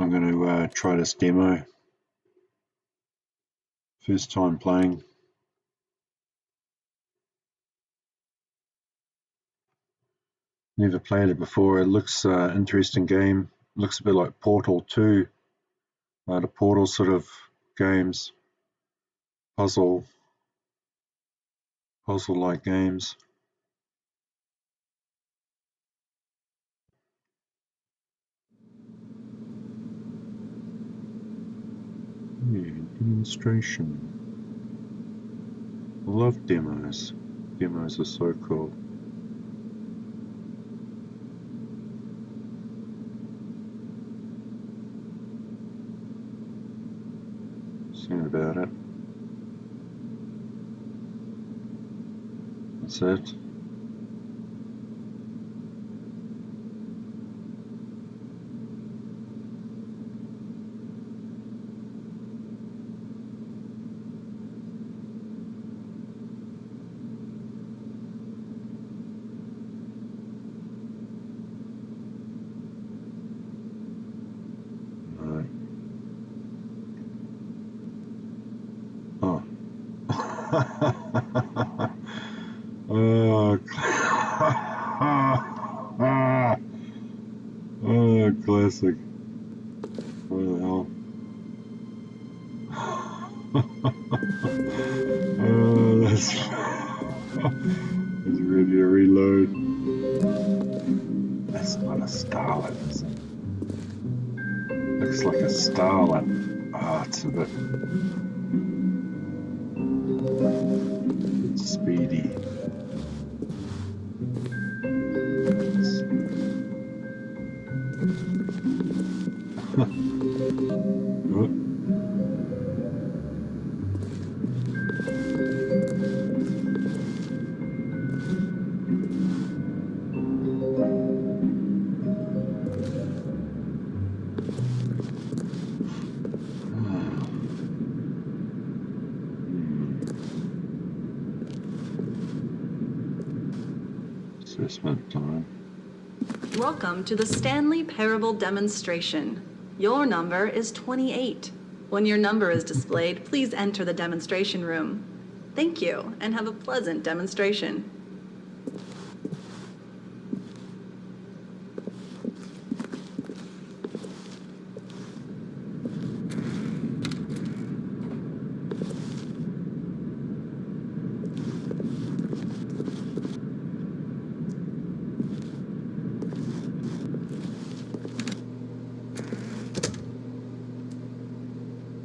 I'm going to try this demo. First time playing. Never played it before. It looks interesting game. Looks a bit like Portal 2, the Portal sort of games, puzzle-like games. Demonstration. I love demos. Demos are so cool. Seen about it. That's it. Oh. Oh, oh, classic. What the hell? Oh, that's ready to reload. That's not a starlet, is it? Looks like a starlet. Ah, it's a bit speedy. What? Assessment time. Welcome to the Stanley Parable Demonstration. Your number is 28. When your number is displayed, please enter the demonstration room. Thank you, and have a pleasant demonstration.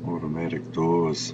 Automatic doors.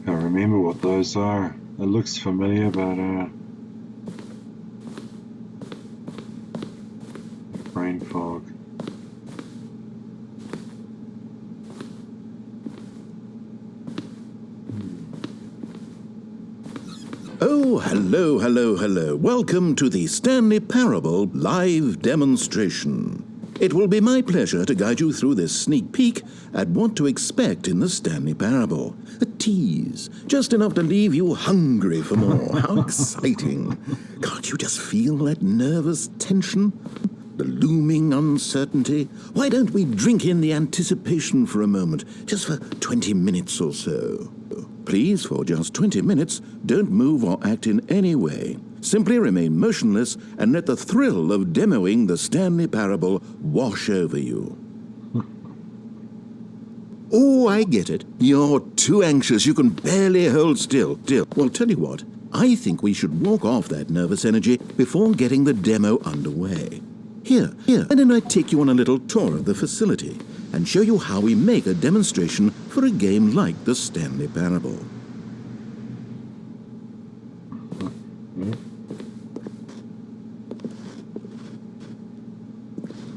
Can't remember what those are. It looks familiar, but brain fog. Oh, hello, hello, hello. Welcome to the Stanley Parable live demonstration. It will be my pleasure to guide you through this sneak peek at what to expect in the Stanley Parable. A tease, just enough to leave you hungry for more. How exciting. Can't you just feel that nervous tension? The looming uncertainty? Why don't we drink in the anticipation for a moment, just for 20 minutes or so? Please, for just 20 minutes, don't move or act in any way. Simply remain motionless and let the thrill of demoing the Stanley Parable wash over you. Oh, I get it. You're too anxious. You can barely hold still. Well, tell you what. I think we should walk off that nervous energy before getting the demo underway. Here, and then I take you on a little tour of the facility and show you how we make a demonstration for a game like the Stanley Parable.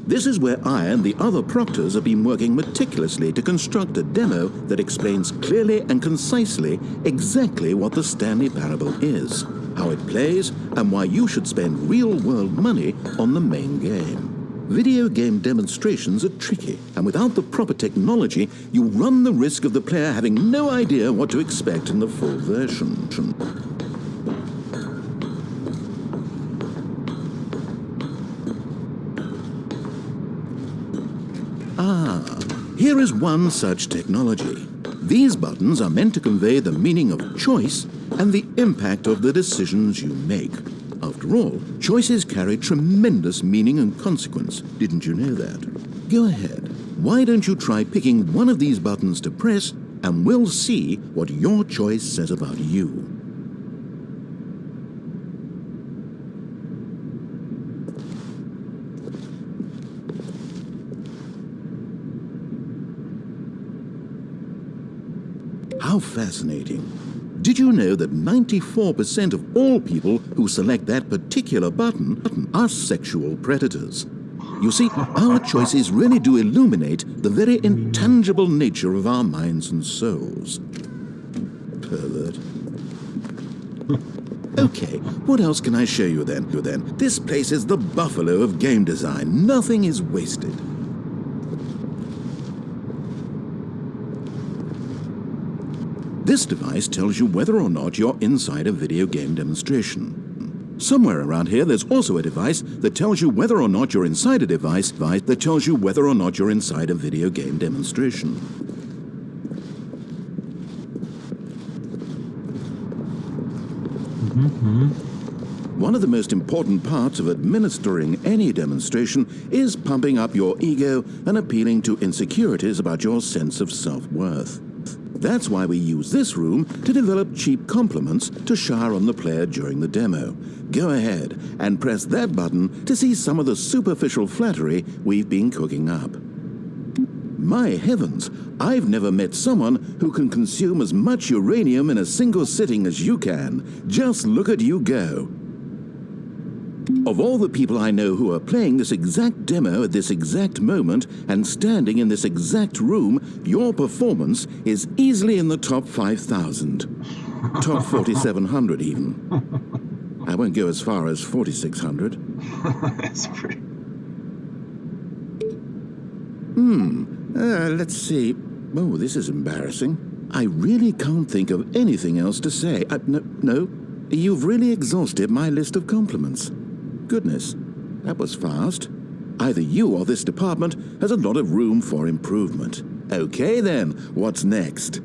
This is where I and the other proctors have been working meticulously to construct a demo that explains clearly and concisely exactly what the Stanley Parable is, how it plays, and why you should spend real-world money on the main game. Video game demonstrations are tricky, and without the proper technology, you run the risk of the player having no idea what to expect in the full version. Here is one such technology. These buttons are meant to convey the meaning of choice and the impact of the decisions you make. After all, choices carry tremendous meaning and consequence. Didn't you know that? Go ahead. Why don't you try picking one of these buttons to press, and we'll see what your choice says about you. How fascinating. Did you know that 94% of all people who select that particular button are sexual predators? You see, our choices really do illuminate the very intangible nature of our minds and souls. Pervert. Okay, what else can I show you then? This place is the buffalo of game design. Nothing is wasted. This device tells you whether or not you're inside a video game demonstration. Somewhere around here, there's also a device that tells you whether or not you're inside a device that tells you whether or not you're inside a video game demonstration. One of the most important parts of administering any demonstration is pumping up your ego and appealing to insecurities about your sense of self-worth. That's why we use this room to develop cheap compliments to shower on the player during the demo. Go ahead and press that button to see some of the superficial flattery we've been cooking up. My heavens, I've never met someone who can consume as much uranium in a single sitting as you can. Just look at you go. Of all the people I know who are playing this exact demo at this exact moment and standing in this exact room, your performance is easily in the top 5,000. Top 4,700 even. I won't go as far as 4,600. That's pretty... Let's see. Oh, this is embarrassing. I really can't think of anything else to say. No. You've really exhausted my list of compliments. Goodness, that was fast. Either you or this department has a lot of room for improvement. Okay then, what's next?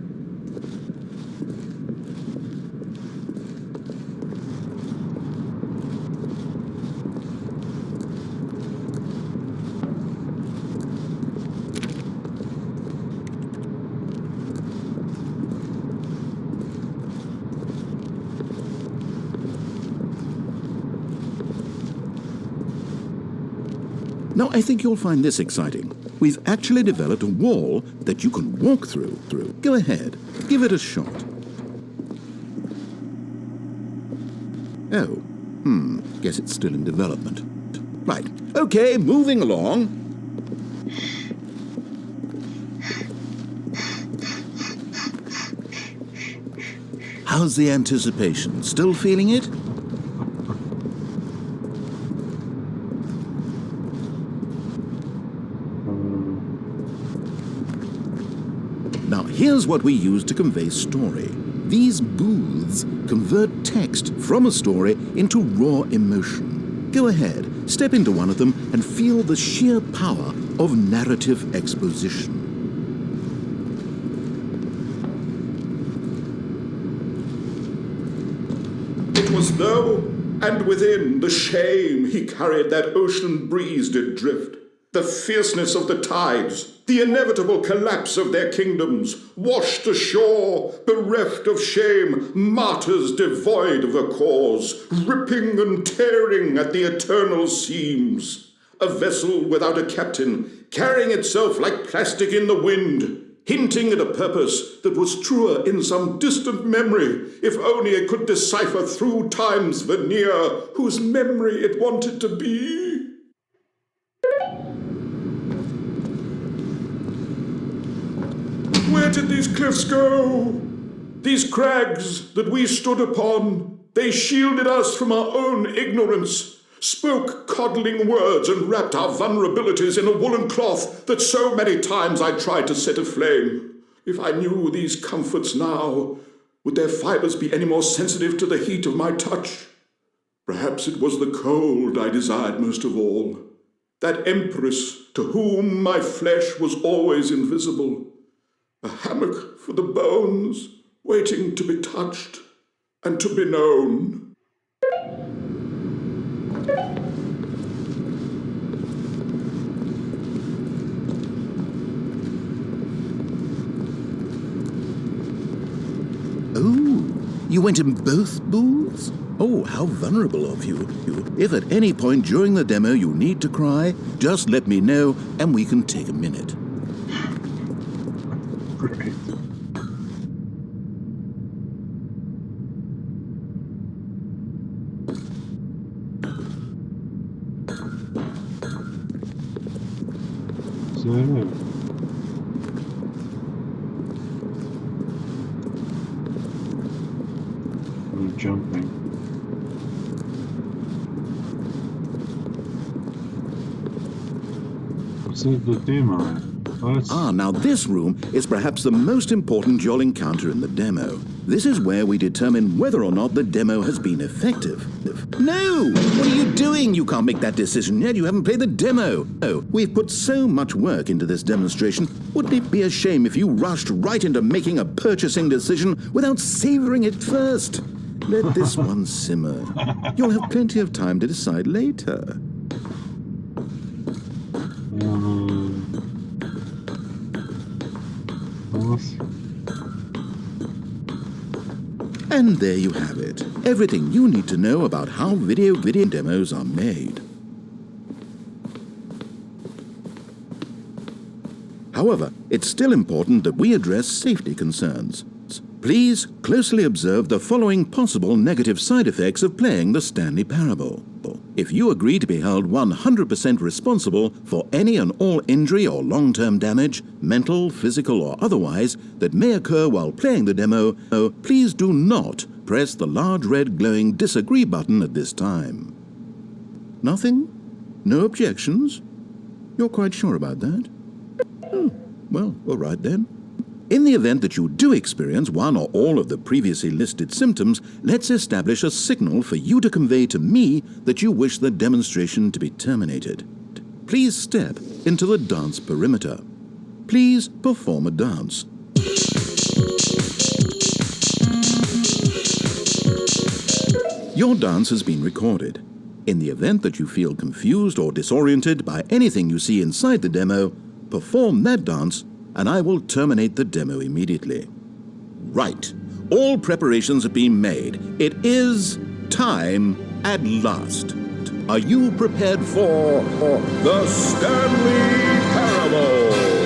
Now, I think you'll find this exciting. We've actually developed a wall that you can walk through. Go ahead, give it a shot. Oh, guess it's still in development. Right, okay, moving along. How's the anticipation? Still feeling it? Now, here's what we use to convey story. These booths convert text from a story into raw emotion. Go ahead, step into one of them and feel the sheer power of narrative exposition. It was low, and within the shame he carried that ocean breeze did drift, the fierceness of the tides, the inevitable collapse of their kingdoms, washed ashore, bereft of shame, martyrs devoid of a cause, ripping and tearing at the eternal seams. A vessel without a captain, carrying itself like plastic in the wind, hinting at a purpose that was truer in some distant memory, if only it could decipher through time's veneer whose memory it wanted to be. Where did these cliffs go? These crags that we stood upon, they shielded us from our own ignorance, spoke coddling words and wrapped our vulnerabilities in a woolen cloth that so many times I tried to set aflame. If I knew these comforts now, would their fibers be any more sensitive to the heat of my touch? Perhaps it was the cold I desired most of all, that empress to whom my flesh was always invisible, a hammock for the bones, waiting to be touched and to be known. Oh, you went in both booths? Oh, how vulnerable of you. If at any point during the demo you need to cry, just let me know and we can take a minute. Great. So, I'm jumping. What's the demo? Ah, now this room is perhaps the most important you'll encounter in the demo. This is where we determine whether or not the demo has been effective. No! What are you doing? You can't make that decision yet. You haven't played the demo. Oh, we've put so much work into this demonstration. Wouldn't it be a shame if you rushed right into making a purchasing decision without savoring it first? Let this one simmer. You'll have plenty of time to decide later. And there you have it. Everything you need to know about how video demos are made. However, it's still important that we address safety concerns. Please closely observe the following possible negative side effects of playing the Stanley Parable. If you agree to be held 100% responsible for any and all injury or long-term damage, mental, physical, or otherwise, that may occur while playing the demo, please do not press the large red glowing disagree button at this time. Nothing? No objections? You're quite sure about that? Oh, well, all right then. In the event that you do experience one or all of the previously listed symptoms, let's establish a signal for you to convey to me that you wish the demonstration to be terminated. Please step into the dance perimeter. Please perform a dance. Your dance has been recorded. In the event that you feel confused or disoriented by anything you see inside the demo, perform that dance and I will terminate the demo immediately. Right. All preparations have been made. It is time at last. Are you prepared for the Stanley Parable?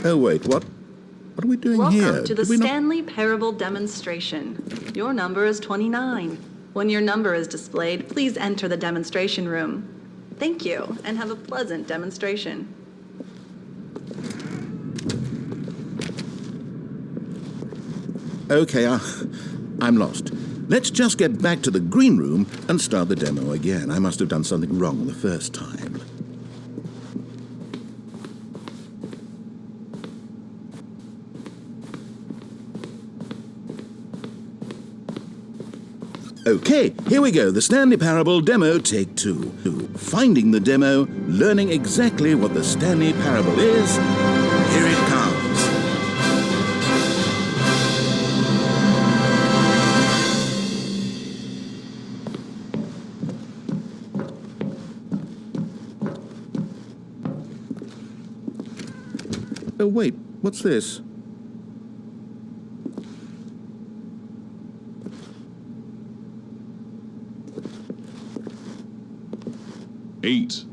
Oh, wait, what? What are we doing here? Welcome to the Stanley Parable Demonstration. Your number is 29. When your number is displayed, please enter the demonstration room. Thank you, and have a pleasant demonstration. Okay, I'm lost. Let's just get back to the green room and start the demo again. I must have done something wrong the first time. Okay, here we go. The Stanley Parable Demo, take 2. Finding the demo, learning exactly what the Stanley Parable is. Here it comes. Oh, wait, what's this? Eight.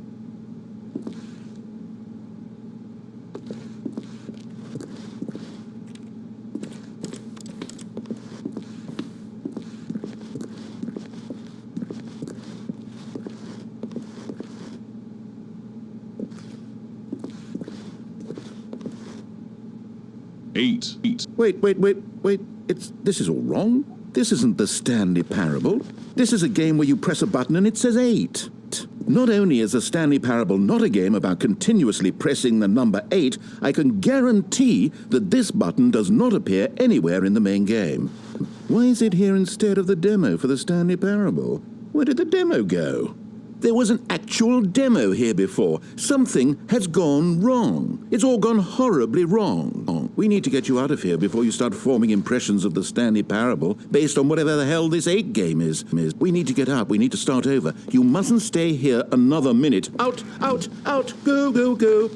Eight. Wait. This is all wrong. This isn't the Stanley Parable. This is a game where you press a button and it says 8. Not only is the Stanley Parable not a game about continuously pressing the number 8, I can guarantee that this button does not appear anywhere in the main game. Why is it here instead of the demo for the Stanley Parable? Where did the demo go? There was an actual demo here before. Something has gone wrong. It's all gone horribly wrong. We need to get you out of here before you start forming impressions of the Stanley Parable based on whatever the hell this 8 game is. We need to get out. We need to start over. You mustn't stay here another minute. Out. Go.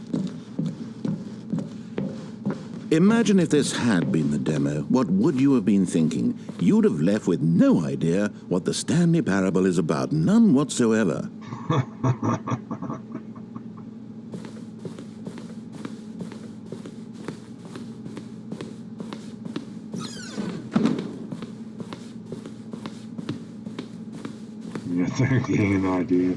Imagine if this had been the demo. What would you have been thinking? You'd have left with no idea what the Stanley Parable is about. None whatsoever. You're thinking an idea.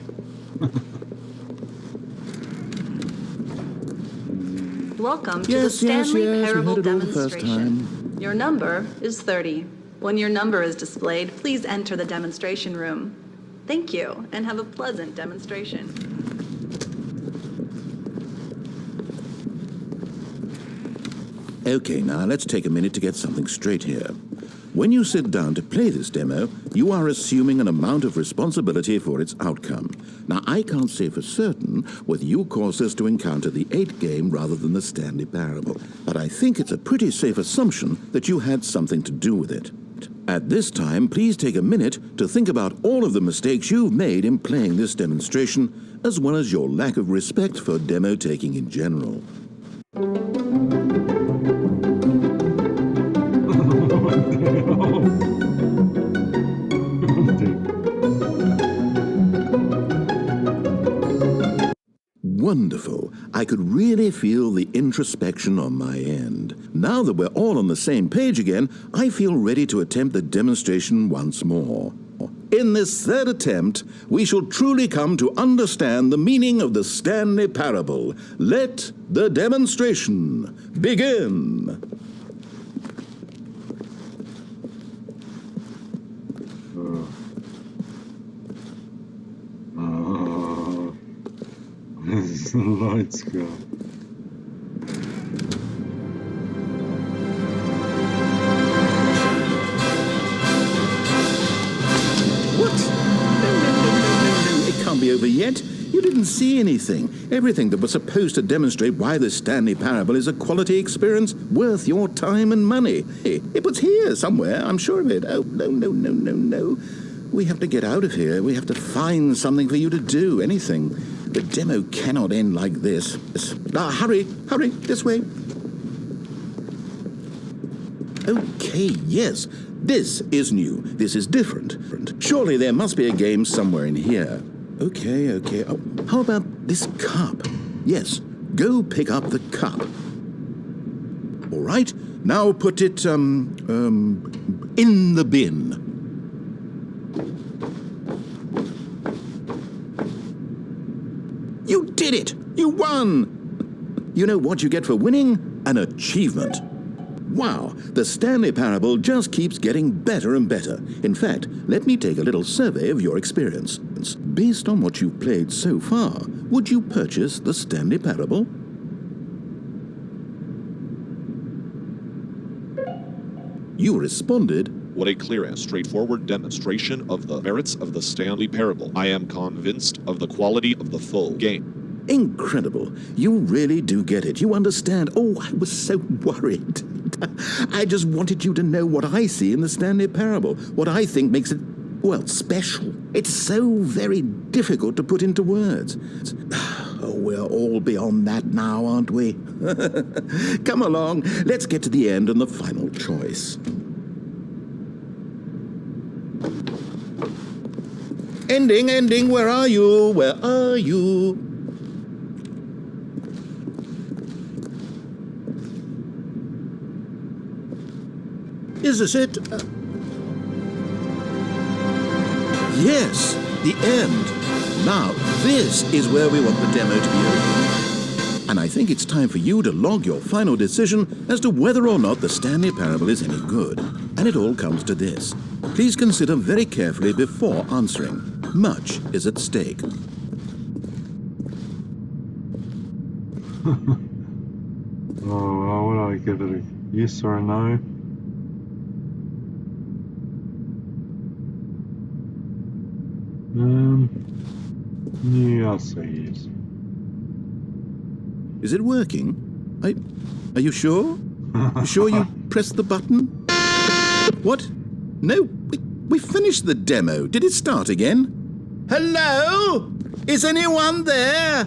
Welcome to the Yes, Stanley we Parable heard it all the first Demonstration. Your number is 30. When your number is displayed, please enter the demonstration room. Thank you, and have a pleasant demonstration. Okay, now let's take a minute to get something straight here. When you sit down to play this demo, you are assuming an amount of responsibility for its outcome. Now, I can't say for certain whether you caused us to encounter the 8 game rather than the Stanley Parable, but I think it's a pretty safe assumption that you had something to do with it. At this time, please take a minute to think about all of the mistakes you've made in playing this demonstration, as well as your lack of respect for demo taking in general. Wonderful. I could really feel the introspection on my end. Now that we're all on the same page again, I feel ready to attempt the demonstration once more. In this 3rd attempt, we shall truly come to understand the meaning of the Stanley Parable. Let the demonstration begin. The lights go. What? No. It can't be over yet. You didn't see anything. Everything that was supposed to demonstrate why the Stanley Parable is a quality experience worth your time and money. It was here somewhere, I'm sure of it. Oh, no. We have to get out of here. We have to find something for you to do, anything. The demo cannot end like this. Hurry, this way. Okay, yes, this is new. This is different. Surely there must be a game somewhere in here. Okay. Oh, how about this cup? Yes, go pick up the cup. All right, now put it, in the bin. You did it! You won! You know what you get for winning? An achievement. Wow, the Stanley Parable just keeps getting better and better. In fact, let me take a little survey of your experience. Based on what you've played so far, would you purchase the Stanley Parable? You responded What a clear and straightforward demonstration of the merits of the Stanley Parable. I am convinced of the quality of the full game. Incredible. You really do get it. You understand. Oh, I was so worried. I just wanted you to know what I see in the Stanley Parable, what I think makes it, well, special. It's so very difficult to put into words. Oh, we're all beyond that now, aren't we? Come along, let's get to the end and the final choice. Ending, where are you? Where are you? Is this it? Yes, the end. Now, this is where we want the demo to be opened. And I think it's time for you to log your final decision as to whether or not the Stanley Parable is any good. And it all comes to this. Please consider very carefully before answering. Much is at stake. Oh, would I give it a yes or a no? Yeah, I'll say yes. Is it working? Are you sure? You sure you pressed the button? What? No, we finished the demo. Did it start again? Hello? Is anyone there?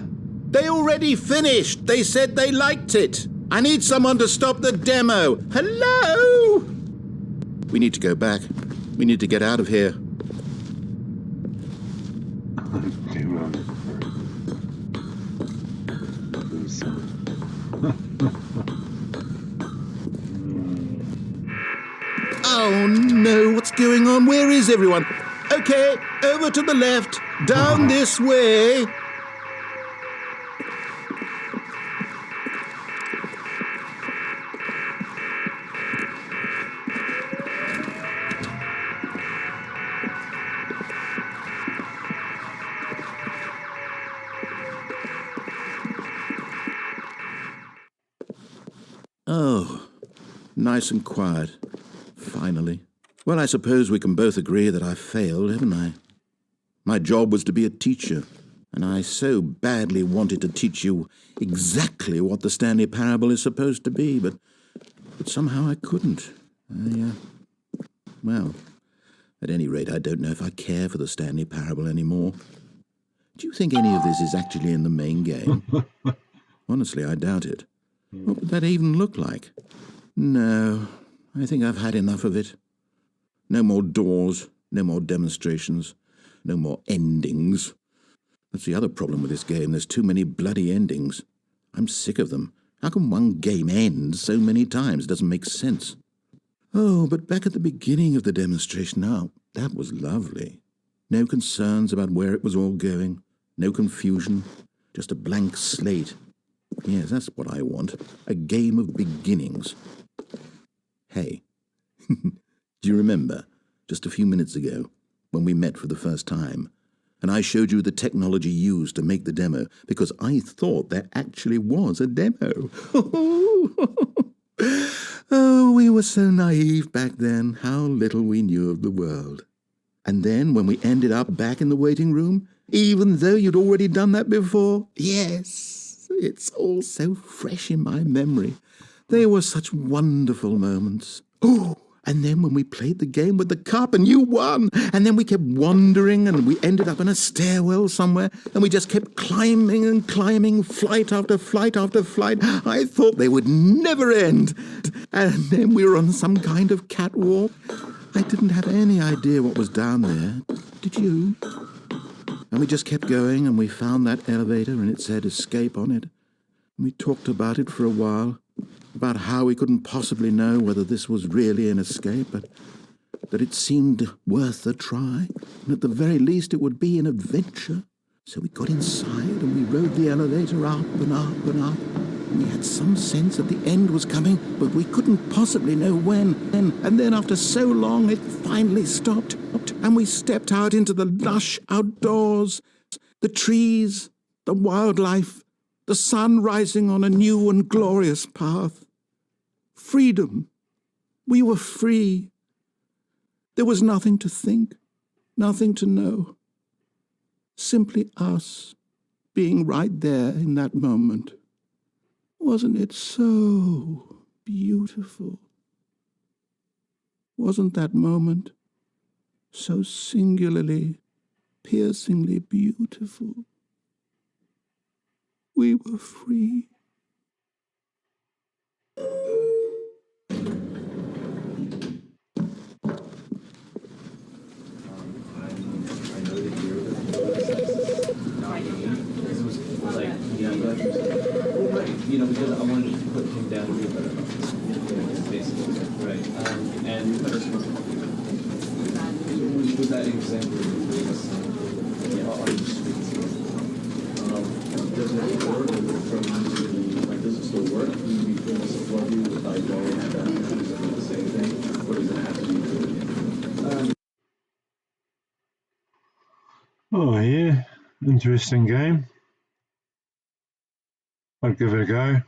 They already finished. They said they liked it. I need someone to stop the demo. Hello? We need to go back. We need to get out of here. Oh no, what's going on? Where is everyone? Okay, over to the left, down this way. Oh, nice and quiet. Finally. Well, I suppose we can both agree that I failed, haven't I? My job was to be a teacher, and I so badly wanted to teach you exactly what the Stanley Parable is supposed to be, but somehow I couldn't. Well, at any rate, I don't know if I care for the Stanley Parable anymore. Do you think any of this is actually in the main game? Honestly, I doubt it. What would that even look like? No, I think I've had enough of it. No more doors, no more demonstrations, no more endings. That's the other problem with this game. There's too many bloody endings. I'm sick of them. How can one game end so many times? It doesn't make sense. Oh, but back at the beginning of the demonstration, now, that was lovely. No concerns about where it was all going. No confusion. Just a blank slate. Yes, that's what I want. A game of beginnings. Hey, do you remember, just a few minutes ago, when we met for the first time, and I showed you the technology used to make the demo, because I thought there actually was a demo. Oh, we were so naive back then, how little we knew of the world. And then, when we ended up back in the waiting room, even though you'd already done that before, yes, it's all so fresh in my memory. They were such wonderful moments. Oh, and then when we played the game with the cup and you won, and then we kept wandering and we ended up in a stairwell somewhere and we just kept climbing and climbing, flight after flight after flight. I thought they would never end. And then we were on some kind of catwalk. I didn't have any idea what was down there. Did you? And we just kept going and we found that elevator and it said escape on it. And we talked about it for a while. About how we couldn't possibly know whether this was really an escape, but that it seemed worth a try, and at the very least it would be an adventure. So we got inside and we rode the elevator up and up and up, and we had some sense that the end was coming, but we couldn't possibly know when. And then after so long it finally stopped, and we stepped out into the lush outdoors, the trees, the wildlife, the sun rising on a new and glorious path. Freedom. We were free. There was nothing to think, nothing to know. Simply us being right there in that moment. Wasn't it so beautiful? Wasn't that moment so singularly, piercingly beautiful? We were free. Because I wanted to put him down to be a better basically, right? And with that example, on the streets, does it work does it still work? Do we feel support you without going at that? Is it the same thing? Or does it have to be? Oh yeah, interesting game. I'd give it a go.